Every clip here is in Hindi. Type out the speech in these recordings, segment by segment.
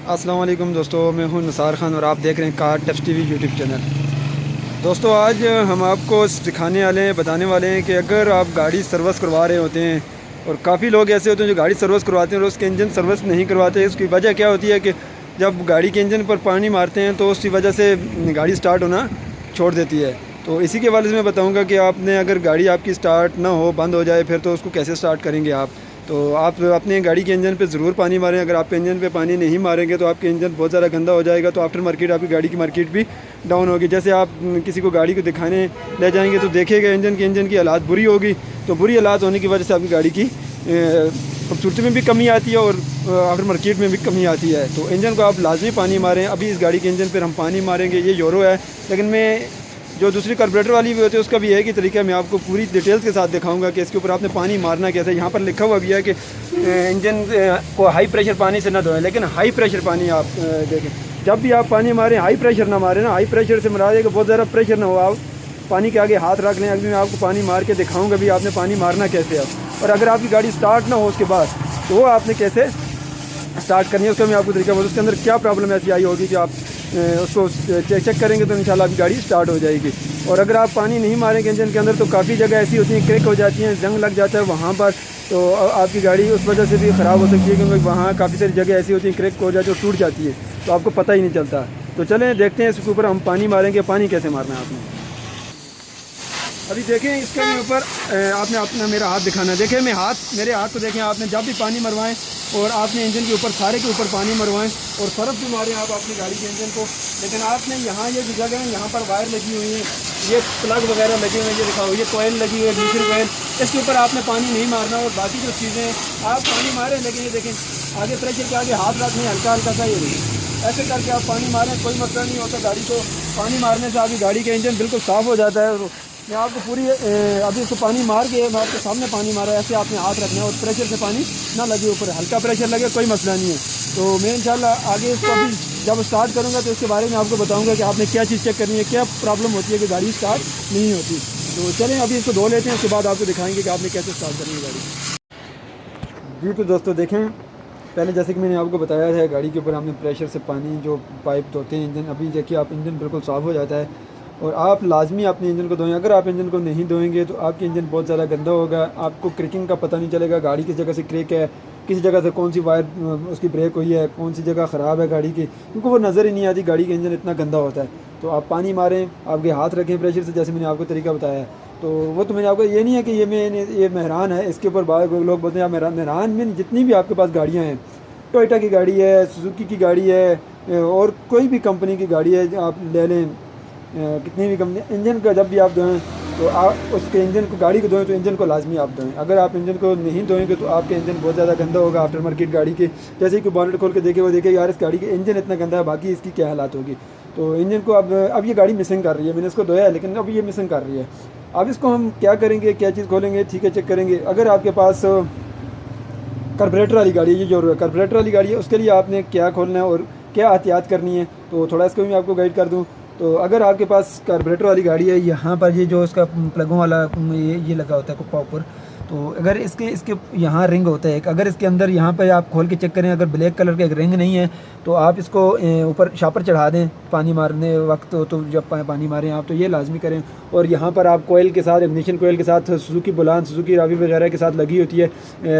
अस्सलाम वालेकुम दोस्तों, मैं हूं निसार खान और आप देख रहे हैं car tips TV YouTube channel. दोस्तों आज हम आपको सिखाने वाले हैं, बताने वाले हैं कि अगर आप गाड़ी सर्विस करवा रहे होते हैं और काफ़ी लोग ऐसे होते हैं जो गाड़ी सर्विस करवाते हैं और उसके इंजन सर्विस नहीं करवाते। इसकी वजह क्या होती है कि जब गाड़ी के इंजन पर पानी मारते हैं तो उसकी वजह से गाड़ी स्टार्ट होना छोड़ देती है। तो इसी के वाले से मैं बताऊँगा कि आपने अगर गाड़ी आपकी स्टार्ट ना हो, बंद हो जाए, फिर तो उसको कैसे स्टार्ट करेंगे आप। तो आप अपने गाड़ी के इंजन पे ज़रूर पानी मारें। अगर आपके इंजन पे पानी नहीं मारेंगे तो आपके इंजन बहुत ज़्यादा गंदा हो जाएगा, तो आफ्टर मार्केट आपकी गाड़ी की मार्केट भी डाउन होगी। जैसे आप किसी को गाड़ी को दिखाने ले जाएंगे तो देखेगा इंजन की हालात बुरी होगी, तो बुरी हालात होने की वजह से आपकी गाड़ी की खूबसूरती में भी कमी आती है और आफ्टर मार्केट में भी कमी आती है। तो इंजन को आप लाजमी पानी मारें। अभी इस गाड़ी के इंजन पर हम पानी मारेंगे, ये यूरो है, लेकिन मैं जो दूसरी कार्बोरेटर वाली भी होती है उसका भी एक ही तरीका है। मैं आपको पूरी डिटेल्स के साथ दिखाऊंगा कि इसके ऊपर आपने पानी मारना कैसे। यहाँ पर लिखा हुआ भी है कि इंजन को हाई प्रेशर पानी से ना धोएं, लेकिन हाई प्रेशर पानी आप देखें। जब भी आप पानी मारें हाई प्रेशर ना मारें ना, हाई प्रेशर से मरा कि बहुत ज़्यादा प्रेशर ना हो, आप पानी के आगे हाथ रख लें। अभी मैं आपको पानी मार के दिखाऊँगा भी आपने पानी मारना कैसे है। और अगर आपकी गाड़ी स्टार्ट ना हो उसके बाद तो वो आपने कैसे स्टार्ट करनी है उसका मैं आपको तरीका बोलूँ। उसके अंदर क्या प्रॉब्लम ऐसी आई होगी कि आप उसको चेक करेंगे तो इंशाल्लाह आपकी गाड़ी स्टार्ट हो जाएगी। और अगर आप पानी नहीं मारेंगे इंजन के अंदर तो काफ़ी जगह ऐसी होती हैं क्रेक हो जाती हैं, जंग लग जाता है वहाँ पर, तो आपकी गाड़ी उस वजह से भी ख़राब हो सकती है, क्योंकि वहाँ काफ़ी सारी जगह ऐसी होती हैं क्रेक हो जाती है और टूट जाती है, तो आपको पता ही नहीं चलता। तो चलें देखते हैं इसके ऊपर हम पानी मारेंगे। पानी कैसे मारना है आपने, अभी देखें इसके ऊपर आपने अपना मेरा हाथ दिखाना है। देखें मेरे हाथ को देखें। आपने जब भी पानी मरवाएं और आपने इंजन के ऊपर सारे के ऊपर पानी मरवाएं और सरफ भी मारें आप अपनी गाड़ी के इंजन को, लेकिन आपने यहाँ ये जो जगह है यहाँ पर वायर लगी हुई है, ये प्लग वगैरह लगे हुए हैं, ये दिखाओ, ये कोयल लगी हुई है, ग्लीसरीन कोयल, इसके ऊपर आपने पानी नहीं मारना। और बाकी जो चीज़ें आप पानी मारें, लेकिन ये देखें आगे प्रेशर के आगे हाथ रखने हल्का हल्का सा ये ऐसे करके आप पानी मारें, कोई मसला नहीं होता। गाड़ी को पानी मारने से आपकी गाड़ी का इंजन बिल्कुल साफ़ हो जाता है। मैं आपको पूरी अभी इसको पानी मार के मैं आपके सामने पानी मारा है, ऐसे आपने हाथ रखना है और प्रेशर से पानी ना लगे ऊपर, हल्का प्रेशर लगे कोई मसला नहीं है। तो मैं इंशाल्लाह आगे इसको अभी जब स्टार्ट करूँगा तो इसके बारे में आपको बताऊँगा कि आपने क्या चीज़ चेक करनी है, क्या प्रॉब्लम होती है कि गाड़ी स्टार्ट नहीं होती। तो चलें अभी इसको धो लेते हैं, उसके बाद आपको दिखाएँगे कि आपने कैसे स्टार्ट करनी है गाड़ी। जी तो दोस्तों देखें, पहले जैसे कि मैंने आपको बताया था गाड़ी के ऊपर हमने प्रेशर से पानी जो पाइप धोते हैं इंजन, अभी देखिए आप इंजन बिल्कुल साफ़ हो जाता है। और आप लाजमी अपने इंजन को धोएं। अगर आप इंजन को नहीं धोएंगे तो आपकी इंजन बहुत ज़्यादा गंदा होगा, आपको क्रेकिंग का पता नहीं चलेगा, गाड़ी किस जगह से क्रेक है, किस जगह से कौन सी वायर उसकी ब्रेक हुई है, कौन सी जगह ख़राब है गाड़ी की, क्योंकि वो नज़र ही नहीं आती, गाड़ी का इंजन इतना गंदा होता है। तो आप पानी मारें, आपके हाथ रखें प्रेशर से, जैसे मैंने आपको तरीका बताया है। तो वो तो मैंने आपको ये नहीं है कि ये मेहरान है, इसके ऊपर बाद लोग बोलते हैं मेहरान में जितनी भी आपके पास गाड़ियाँ हैं, टोयोटा की गाड़ी है, सुजुकी की गाड़ी है और कोई भी कंपनी की गाड़ी है आप ले लें, कितनी भी कंपनी, इंजन का जब भी आप धोएं तो आप उसके इंजन को, गाड़ी को धोएं तो इंजन को लाजमी आप धोएं। अगर आप इंजन को नहीं धोएंगे तो आपके इंजन बहुत ज़्यादा गंदा होगा आफ्टर मार्केट गाड़ी के। जैसे कि बॉनेट खोल के देखे वो देखे यार इस गाड़ी के इंजन इतना गंदा है, बाकी इसकी क्या हालात होगी। तो इंजन को अब ये गाड़ी मिसिंग कर रही है, मैंने इसको धोया है लेकिन अब ये मिसिंग कर रही है। अब इसको हम क्या करेंगे, क्या चीज़ खोलेंगे, ठीक है चेक करेंगे। अगर आपके पास कार्बोरेटर वाली गाड़ी है, ये जो कार्बोरेटर वाली गाड़ी है, उसके लिए आपने क्या खोलना है और क्या एहतियात करनी है, तो थोड़ा इसको भी मैं आपको गाइड कर दूँ। तो अगर आपके पास कार्बोरेटर वाली गाड़ी है, यहाँ पर ये जो इसका प्लगों वाला ये लगा होता है कुप्पा ऊपर, तो अगर इसके यहाँ रिंग होता है एक, अगर इसके अंदर यहाँ पे आप खोल के चेक करें, अगर ब्लैक कलर का एक रिंग नहीं है तो आप इसको ऊपर शापर चढ़ा दें पानी मारने वक्त। तो जब पानी मारें आप तो ये लाजमी करें। और यहाँ पर आप कोयल के साथ, इग्निशन कोयल के साथ, सुजुकी बुलान, सुजुकी रावी वगैरह के साथ लगी होती है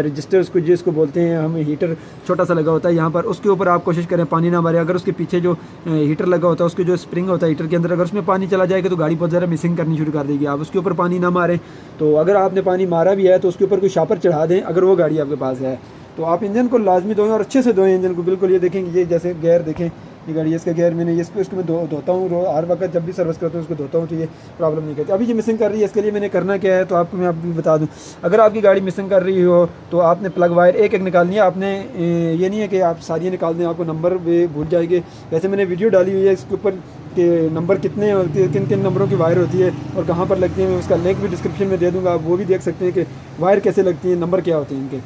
रजिस्टर, उसको जिसको बोलते हैं हम, हीटर छोटा सा लगा होता है यहाँ पर, उसके ऊपर आप कोशिश करें पानी ना मारे। अगर उसके पीछे जो हीटर लगा होता है, उसके जो स्प्रिंग होता है हीटर के अंदर, अगर उसमें पानी चला जाएगा तो गाड़ी बहुत ज़्यादा मिसिंग करनी शुरू कर देगी। आप उसके ऊपर पानी ना मारें। तो अगर आपने पानी मारा भी है तो उसके ऊपर कोई शापर चढ़ा दें अगर वो गाड़ी आपके पास है। तो आप इंजन को लाजमी धोएं और अच्छे से धोएं इंजन को बिल्कुल। ये देखेंगे, ये जैसे गेयर देखें, ये गाड़ी इसका गेयर मैंने इसको मैं धोता हूँ हर वक्त, जब भी सर्विस करता हूँ उसको धोता हूँ, तो ये प्रॉब्लम नहीं करती। अभी ये मिसिंग कर रही है, इसके लिए मैंने करना क्या है तो आपको मैं अभी बता दूँ। अगर आपकी गाड़ी मिसिंग कर रही हो तो आपने प्लग वायर एक एक निकालनी है। आपने ये नहीं है कि आप सारी निकाल दें, आपको नंबर भूल जाएंगे। वैसे मैंने वीडियो डाली हुई है इसके ऊपर कि नंबर कितने और किन किन नंबरों की वायर होती है और कहाँ पर लगती है, मैं उसका लिंक भी डिस्क्रिप्शन में दे दूँगा, आप वो भी देख सकते हैं कि वायर कैसे लगती है, नंबर क्या होते हैं इनके।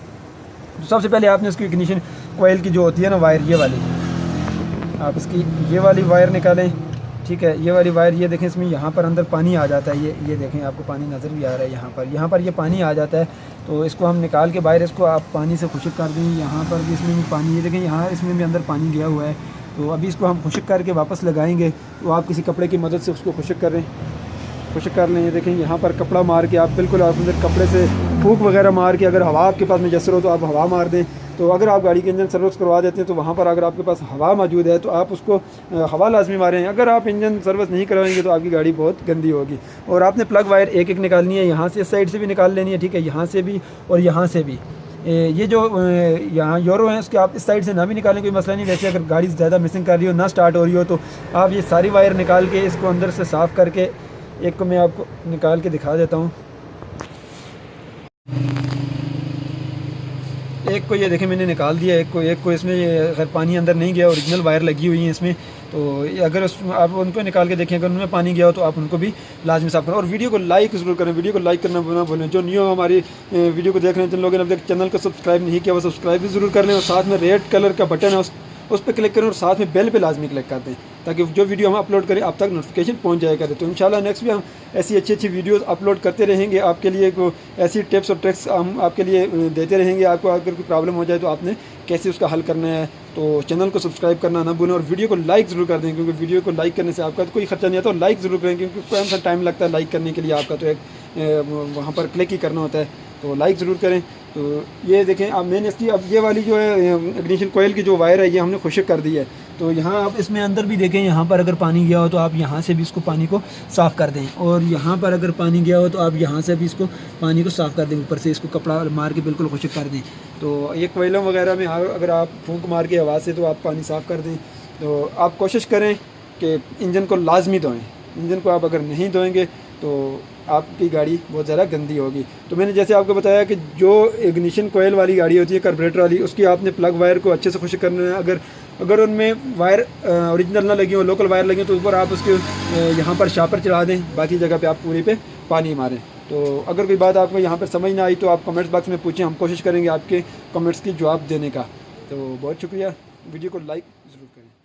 तो सबसे पहले आपने इसकी इग्निशन कोयल की जो होती है ना वायर, ये वाली, आप इसकी ये वाली वायर निकालें, ठीक है। ये वाली वायर, ये देखें इसमें यहाँ पर अंदर पानी आ जाता है, ये देखें आपको पानी नज़र भी आ रहा है यहाँ पर ये पानी आ जाता है। तो इसको हम निकाल के बाहर इसको आप पानी से खुश्क कर दें। यहाँ पर भी इसमें भी पानी, ये देखें यहाँ इसमें भी अंदर पानी गया हुआ है। तो अभी इसको हम खुश्क करके वापस लगाएंगे। तो आप किसी कपड़े की मदद से उसको खुश्क करें, खुश्क कर लें। ये देखें यहाँ पर कपड़ा मार के आप बिल्कुल आप अंदर कपड़े से फूंक वगैरह मार के, अगर हवा आपके पास मैसर हो तो आप हवा मार दें। तो अगर आप गाड़ी के इंजन सर्विस करवा देते हैं तो वहाँ पर अगर आपके पास हवा मौजूद है तो आप उसको हवा लाजमी मारें। अगर आप इंजन सर्विस नहीं करवाएंगे तो आपकी गाड़ी बहुत गंदी होगी। और आपने प्लग वायर एक एक निकालनी है, यहाँ से इस साइड से भी निकाल लेनी है, ठीक है, यहाँ से भी और यहाँ से भी। ये जो यहाँ यूरो है उसके आप इस साइड से ना भी निकालें, कोई मसला नहीं। वैसे अगर गाड़ी ज़्यादा मिसिंग कर रही हो, ना स्टार्ट हो रही हो, तो आप ये सारी वायर निकाल के इसको अंदर से साफ़ करके, एक को मैं आपको निकाल के दिखा देता हूँ। एक को ये देखें मैंने निकाल दिया, एक को इसमें ये अगर पानी अंदर नहीं गया, ओरिजिनल वायर लगी हुई है इसमें। तो अगर आप उनको निकाल के देखें, अगर उनमें पानी गया हो तो आप उनको भी लाजमी साफ़ करें। और वीडियो को लाइक ज़रूर करें, वीडियो को लाइक करना ना भूलें। जो न्यू हमारी वीडियो को देख रहे हैं, जिन लोगों ने अब तक चैनल को सब्सक्राइब नहीं किया वो सब्सक्राइब भी ज़रूर कर लें। और साथ में रेड कलर का बटन है उस पर क्लिक करें और साथ में बेल पे लाजमी क्लिक कर दें, ताकि जो वीडियो हम अपलोड करें आप तक नोटिफिकेशन पहुंच जाया करे। तो इंशाल्लाह नेक्स्ट भी हम ऐसी अच्छी वीडियोस अपलोड करते रहेंगे आपके लिए। को ऐसी टिप्स और ट्रिक्स हम आपके लिए देते रहेंगे। आपको अगर कोई प्रॉब्लम हो जाए तो आपने कैसे उसका हल करना है। तो चैनल को सब्सक्राइब करना ना भूलें और वीडियो को लाइक ज़रूर कर दें, क्योंकि वीडियो को लाइक करने से आपका तो कोई खर्चा नहीं आता। और लाइक ज़रूर करें, क्योंकि कौन सा टाइम लगता है लाइक करने के लिए, आपका तो एक वहाँ पर क्लिक ही करना होता है। तो लाइक ज़रूर करें। तो ये देखें अब मैंने इसकी अब ये वाली जो है इग्निशन कोयल की जो वायर है ये हमने खुश्क कर दी है। तो यहाँ आप इसमें अंदर भी देखें, यहाँ पर अगर पानी गया हो तो आप यहाँ से भी इसको पानी को साफ़ कर दें। और यहाँ पर अगर पानी गया हो तो आप यहाँ से भी इसको पानी को साफ़ कर दें, ऊपर से इसको कपड़ा मार के बिल्कुल खुश्क कर दें। तो ये कोयलों वगैरह में अगर आप फूंक मार के हवा से तो आप पानी साफ़ कर दें। तो आप कोशिश करें कि इंजन को लाजमी धोएँ। इंजन को आप अगर नहीं धोएंगे तो आपकी गाड़ी बहुत ज़्यादा गंदी होगी। तो मैंने जैसे आपको बताया कि जो इग्निशन कोयल वाली गाड़ी होती है कार्बोरेटर वाली, उसकी आपने प्लग वायर को अच्छे से खुश्क करना है। अगर उनमें वायर ओरिजिनल ना लगी हो, लोकल वायर लगी हो, तो ऊपर आप उसके यहाँ पर शापर चला दें, बाकी जगह पे आप पूरी पे पानी मारें। तो अगर कोई बात आपको यहाँ पर समझ ना आई तो आप कमेंट्स बॉक्स में पूछें, हम कोशिश करेंगे आपके कमेंट्स की जवाब देने का। तो बहुत शुक्रिया, वीडियो को लाइक ज़रूर करें।